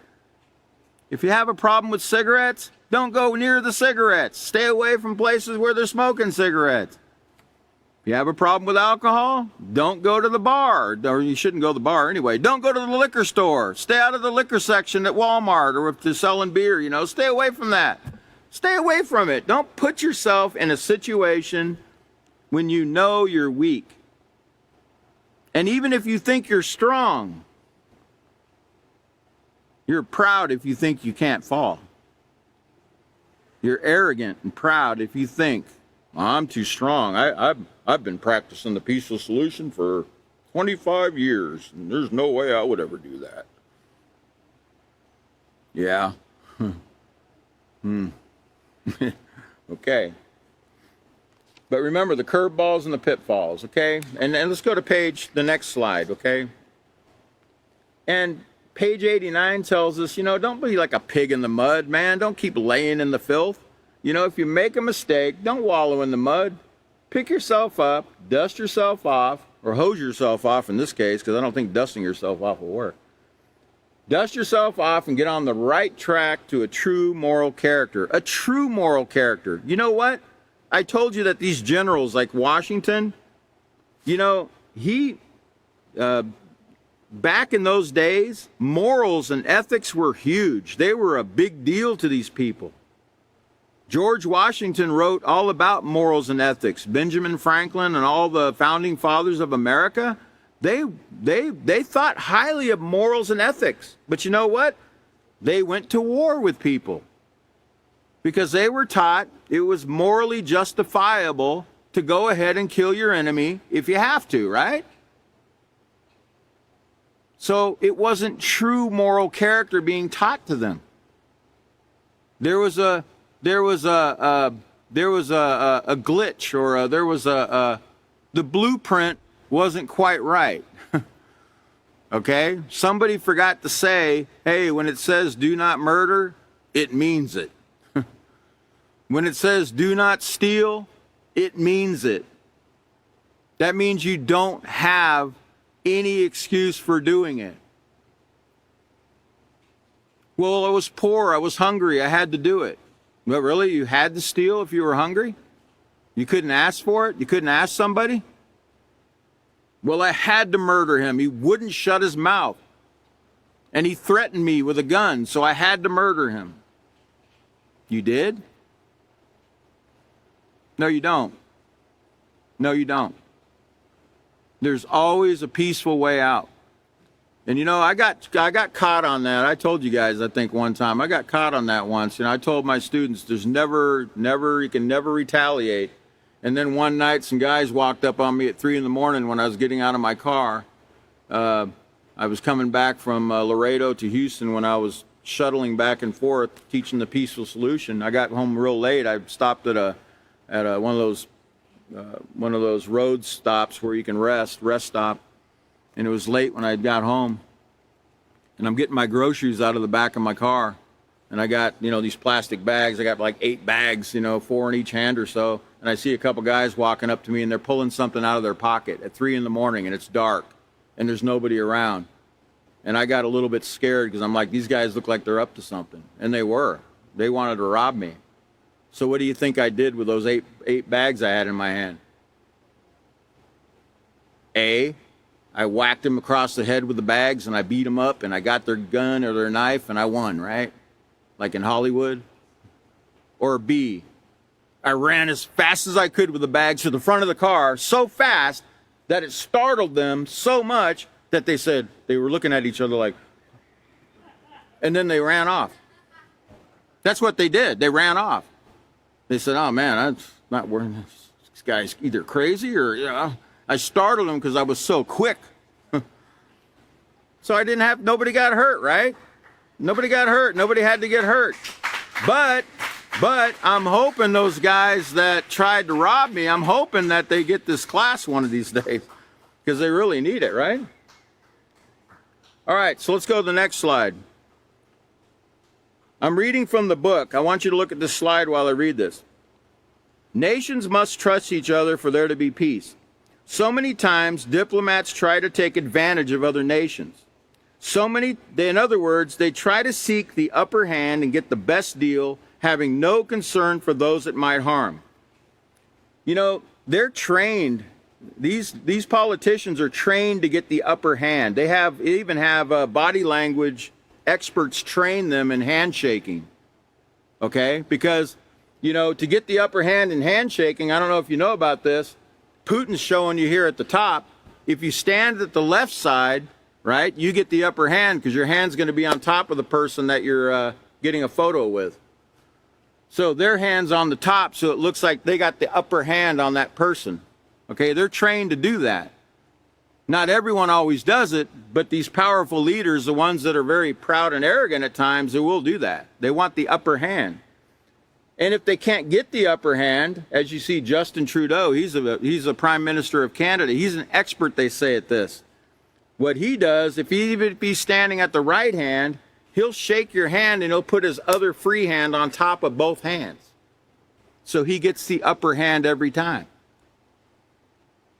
If you have a problem with cigarettes, don't go near the cigarettes. Stay away from places where they're smoking cigarettes. If you have a problem with alcohol, don't go to the bar. Or you shouldn't go to the bar anyway. Don't go to the liquor store. Stay out of the liquor section at Walmart, or if they're selling beer, stay away from that. Stay away from it. Don't put yourself in a situation when you know you're weak. And even if you think you're strong, you're proud if you think you can't fall. You're arrogant and proud if you think, I'm too strong. I've been practicing the peaceful solution for 25 years, and there's no way I would ever do that. Yeah. Okay. But remember the curveballs and the pitfalls, okay? And let's go to the next slide, okay? And page 89 tells us, don't be like a pig in the mud, man. Don't keep laying in the filth. If you make a mistake, don't wallow in the mud. Pick yourself up, dust yourself off, or hose yourself off in this case, because I don't think dusting yourself off will work. Dust yourself off and get on the right track to a true moral character. A true moral character. You know what? I told you that these generals like Washington, back in those days, morals and ethics were huge. They were a big deal to these people. George Washington wrote all about morals and ethics. Benjamin Franklin and all the founding fathers of America, they thought highly of morals and ethics. But you know what? They went to war with people because they were taught it was morally justifiable to go ahead and kill your enemy if you have to, right? So it wasn't true moral character being taught to them. There was a glitch, or the blueprint wasn't quite right. Okay? Somebody forgot to say, hey, when it says do not murder, it means it. When it says do not steal, it means it. That means you don't have any excuse for doing it. Well, I was poor, I was hungry, I had to do it. But really, you had to steal if you were hungry? You couldn't ask for it? You couldn't ask somebody? Well, I had to murder him. He wouldn't shut his mouth. And he threatened me with a gun, so I had to murder him. You did? No, you don't. No, you don't. There's always a peaceful way out. And I got caught on that. I told you guys, I think one time, I got caught on that once. I told my students, there's never, you can never retaliate. And then one night, some guys walked up on me at 3 a.m. when I was getting out of my car. I was coming back from Laredo to Houston when I was shuttling back and forth, teaching the peaceful solution. I got home real late. I stopped at one of those road stops where you can rest stop. And it was late when I got home. And I'm getting my groceries out of the back of my car. And I got, these plastic bags. I got like 8 bags, 4 in each hand or so. And I see a couple guys walking up to me and they're pulling something out of their pocket at 3 a.m. and it's dark and there's nobody around. And I got a little bit scared because I'm like, these guys look like they're up to something. And they were. They wanted to rob me. So what do you think I did with those eight bags I had in my hand? I whacked them across the head with the bags and I beat them up and I got their gun or their knife and I won, right? like in Hollywood? Or B, I ran as fast as I could with the bags to the front of the car, so fast that it startled them so much that they said, they were looking at each other like, and then they ran off. That's what they did. They ran off. They said, oh man, I'm not worrying. This guy's either crazy or, you know, I startled him because I was so quick. So I didn't have, nobody got hurt, right? Nobody got hurt. Nobody had to get hurt. But I'm hoping those guys that tried to rob me, I'm hoping that they get this class one of these days because they really need it, right? All right, so let's go to the next slide. I'm reading from the book. I want you to look at this slide while I read this. Nations must trust each other for there to be peace. So many times, diplomats try to take advantage of other nations. In other words, they try to seek the upper hand and get the best deal, having no concern for those it might harm. You know, they're trained. These politicians are trained to get the upper hand. They even have body language experts train them in handshaking. Okay? Because, you know, to get the upper hand in handshaking, I don't know if you know about this, Putin's showing you here at the top. If you stand at the left side, right, you get the upper hand because your hand's going to be on top of the person that you're getting a photo with. So their hand's on the top, so it looks like they got the upper hand on that person. Okay, they're trained to do that. Not everyone always does it, but these powerful leaders, the ones that are very proud and arrogant at times, they will do that. They want the upper hand. And if they can't get the upper hand, as you see Justin Trudeau, he's a Prime Minister of Canada. He's an expert, they say, at this. What he does, if he's standing at the right hand, he'll shake your hand and he'll put his other free hand on top of both hands. So he gets the upper hand every time.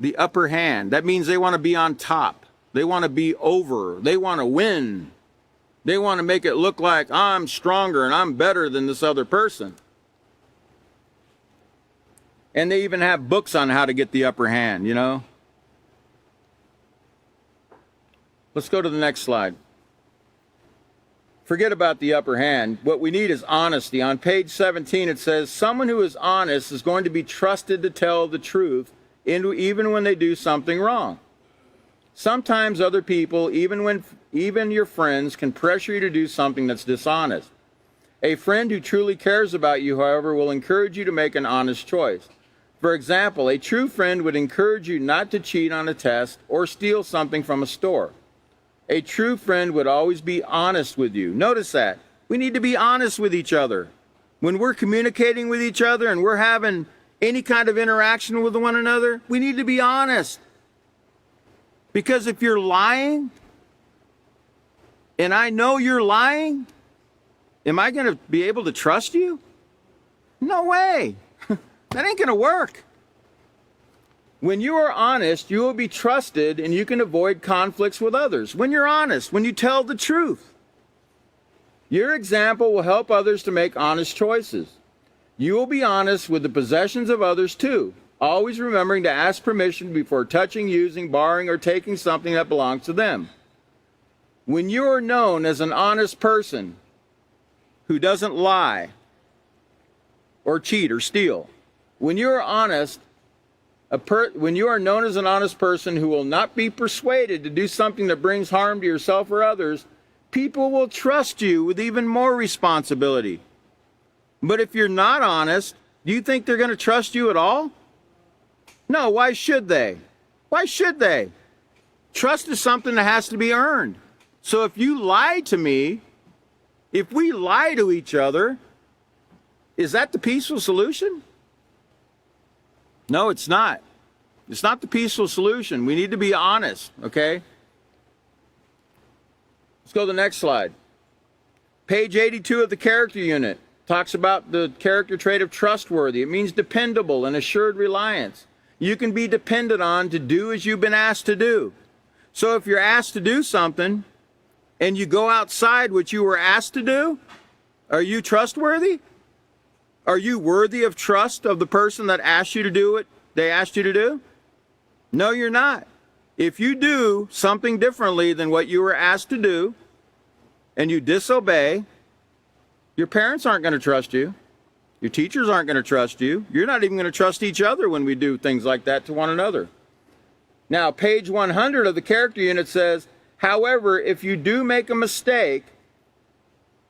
The upper hand. That means they want to be on top. They want to be over. They want to win. They want to make it look like I'm stronger and I'm better than this other person. And they even have books on how to get the upper hand, you know. Let's go to the next slide. Forget about the upper hand. What we need is honesty. On page 17 it says, someone who is honest is going to be trusted to tell the truth even when they do something wrong. Sometimes other people, even your friends, can pressure you to do something that's dishonest. A friend who truly cares about you, however, will encourage you to make an honest choice. For example, a true friend would encourage you not to cheat on a test or steal something from a store. A true friend would always be honest with you. Notice that. We need to be honest with each other. When we're communicating with each other and we're having any kind of interaction with one another, we need to be honest. Because if you're lying, and I know you're lying, am I going to be able to trust you? No way. That ain't going to work. When you are honest, you will be trusted and you can avoid conflicts with others. When you're honest, when you tell the truth, your example will help others to make honest choices. You will be honest with the possessions of others too, always remembering to ask permission before touching, using, borrowing, or taking something that belongs to them. When you are known as an honest person who doesn't lie or cheat or steal, when you are honest, when you are known as an honest person who will not be persuaded to do something that brings harm to yourself or others, people will trust you with even more responsibility. But if you're not honest, do you think they're going to trust you at all? No, why should they? Why should they? Trust is something that has to be earned. So if you lie to me, if we lie to each other, is that the peaceful solution? No, it's not. It's not the peaceful solution. We need to be honest, okay? Let's go to the next slide. Page 82 of the character unit talks about the character trait of trustworthy. It means dependable and assured reliance. You can be depended on to do as you've been asked to do. So if you're asked to do something and you go outside what you were asked to do, are you trustworthy? Are you worthy of trust of the person that asked you to do what they asked you to do? No, you're not. If you do something differently than what you were asked to do, and you disobey, Your parents aren't going to trust you. Your teachers aren't going to trust you. You're not even going to trust each other when we do things like that to one another. Now, page 100 of the character unit says, however, if you do make a mistake,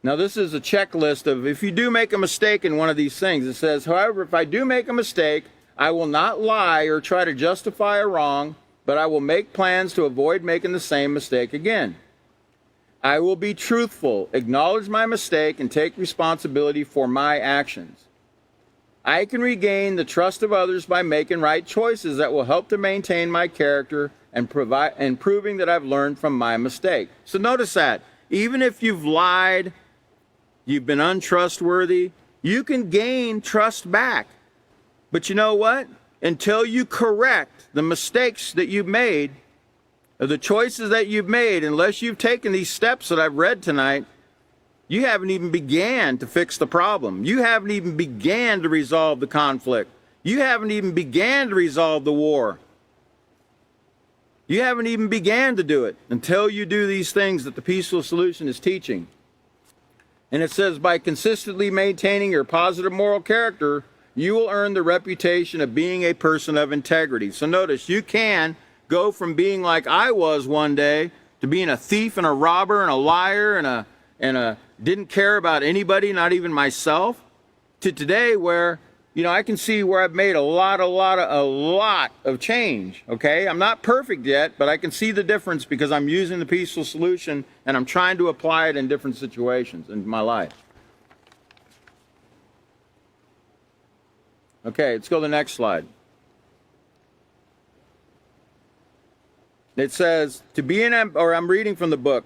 now this is a checklist of if you do make a mistake in one of these things. It says, however, if I do make a mistake, I will not lie or try to justify a wrong, but I will make plans to avoid making the same mistake again. I will be truthful, acknowledge my mistake, and take responsibility for my actions. I can regain the trust of others by making right choices that will help to maintain my character and proving that I've learned from my mistake. So notice that. Even if you've lied, you've been untrustworthy, you can gain trust back. But you know what? Until you correct the mistakes that you've made, or the choices that you've made, unless you've taken these steps that I've read tonight, you haven't even began to fix the problem. You haven't even began to resolve the conflict. You haven't even began to resolve the war. You haven't even began to do it until you do these things that the peaceful solution is teaching. And it says, by consistently maintaining your positive moral character, you will earn the reputation of being a person of integrity. So notice, you can go from being like I was one day to being a thief and a robber and a liar and a didn't care about anybody, not even myself, to today where, I can see where I've made a lot of change, okay? I'm not perfect yet, but I can see the difference because I'm using the peaceful solution and I'm trying to apply it in different situations in my life. Okay, let's go to the next slide. It says, I'm reading from the book,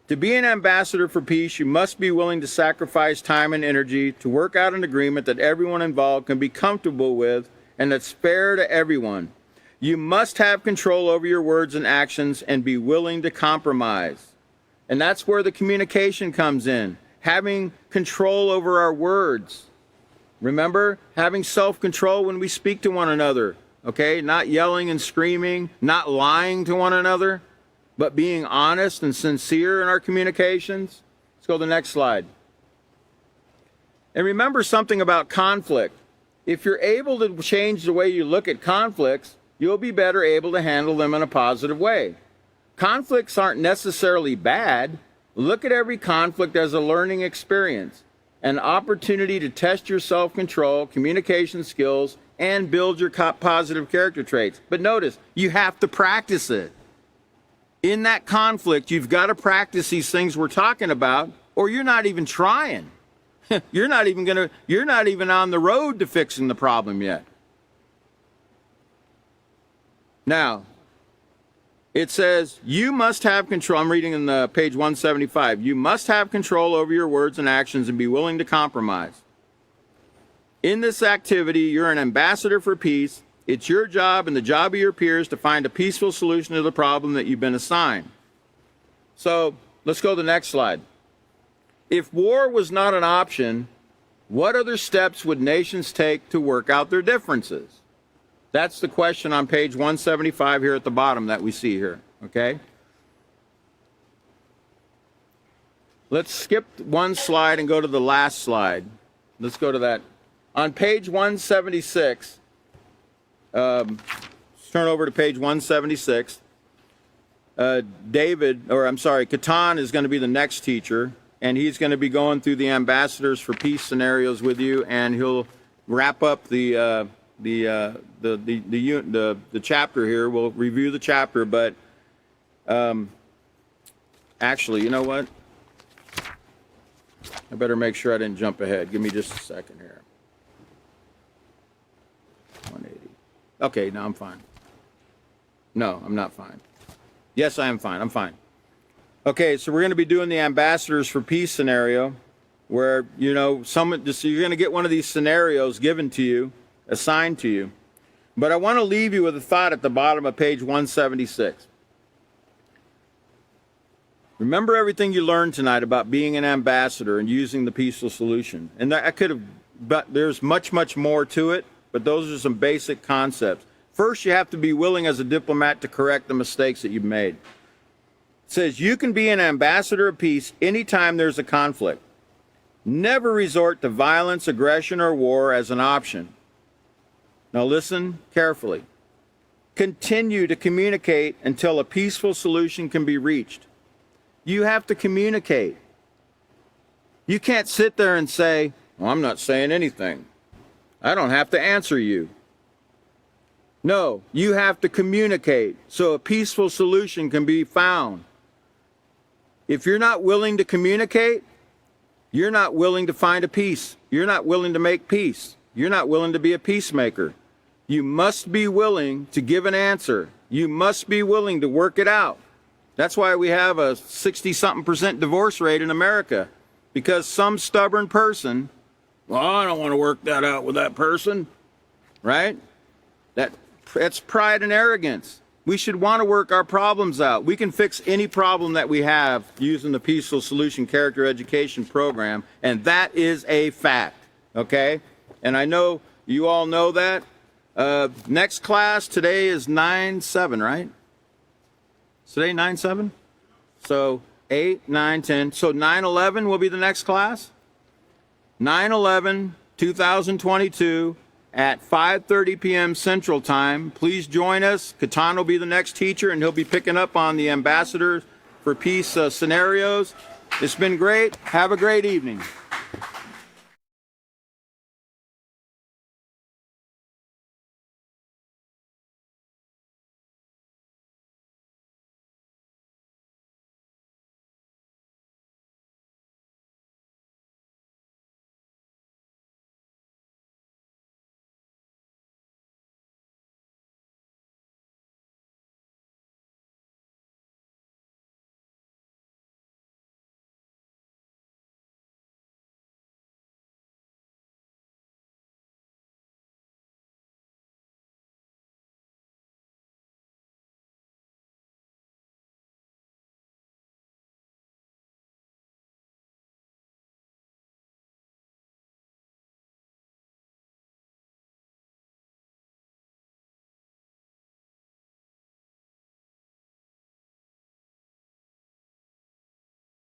to be an ambassador for peace, you must be willing to sacrifice time and energy to work out an agreement that everyone involved can be comfortable with and that's fair to everyone. You must have control over your words and actions and be willing to compromise. And that's where the communication comes in, having control over our words. Remember, having self-control when we speak to one another, okay? Not yelling and screaming, not lying to one another, but being honest and sincere in our communications. Let's go to the next slide. And remember something about conflict. If you're able to change the way you look at conflicts, you'll be better able to handle them in a positive way. Conflicts aren't necessarily bad. Look at every conflict as a learning experience, an opportunity to test your self-control, communication skills, and build your positive character traits. But notice, you have to practice it. In that conflict, you've got to practice these things we're talking about, or you're not even trying. You're not even on the road to fixing the problem yet. Now, it says, you must have control. I'm reading in the page 175. You must have control over your words and actions and be willing to compromise. In this activity, you're an ambassador for peace. It's your job and the job of your peers to find a peaceful solution to the problem that you've been assigned. So let's go to the next slide. If war was not an option, what other steps would nations take to work out their differences? That's the question on page 175 here at the bottom that we see here, okay? Let's skip one slide and go to the last slide. Let's go to that. On page 176, turn over to page 176. Catan is going to be the next teacher, and he's going to be going through the ambassadors for peace scenarios with you, and he'll wrap up the chapter here. We'll review the chapter, but actually, you know what? I better make sure I didn't jump ahead. Give me just a second here. 180. Okay, now I'm fine. No, I'm not fine. Yes, I am fine. I'm fine. Okay, so we're going to be doing the ambassadors for peace scenario, where so you're going to get one of these scenarios given to you, assigned to you. But I want to leave you with a thought at the bottom of page 176. Remember everything you learned tonight about being an ambassador and using the peaceful solution. And but there's much, much more to it, but those are some basic concepts. First, you have to be willing as a diplomat to correct the mistakes that you've made. It says you can be an ambassador of peace anytime there's a conflict. Never resort to violence, aggression, or war as an option. Now listen carefully. Continue to communicate until a peaceful solution can be reached. You have to communicate. You can't sit there and say, well, I'm not saying anything. I don't have to answer you. No, you have to communicate so a peaceful solution can be found. If you're not willing to communicate, you're not willing to find a peace. You're not willing to make peace. You're not willing to be a peacemaker. You must be willing to give an answer. You must be willing to work it out. That's why we have a 60-something% divorce rate in America, because some stubborn person, well, I don't want to work that out with that person, right? That's pride and arrogance. We should want to work our problems out. We can fix any problem that we have using the Peaceful Solution Character Education Program, and that is a fact, okay? And I know you all know that. Next class today is 9/7, right? Is today 9/7? So 8, 9, 10. So 9/11 will be the next class. 9/11/2022 at 5:30 p.m. Central Time. Please join us. Katan will be the next teacher, and he'll be picking up on the Ambassador for Peace scenarios. It's been great. Have a great evening.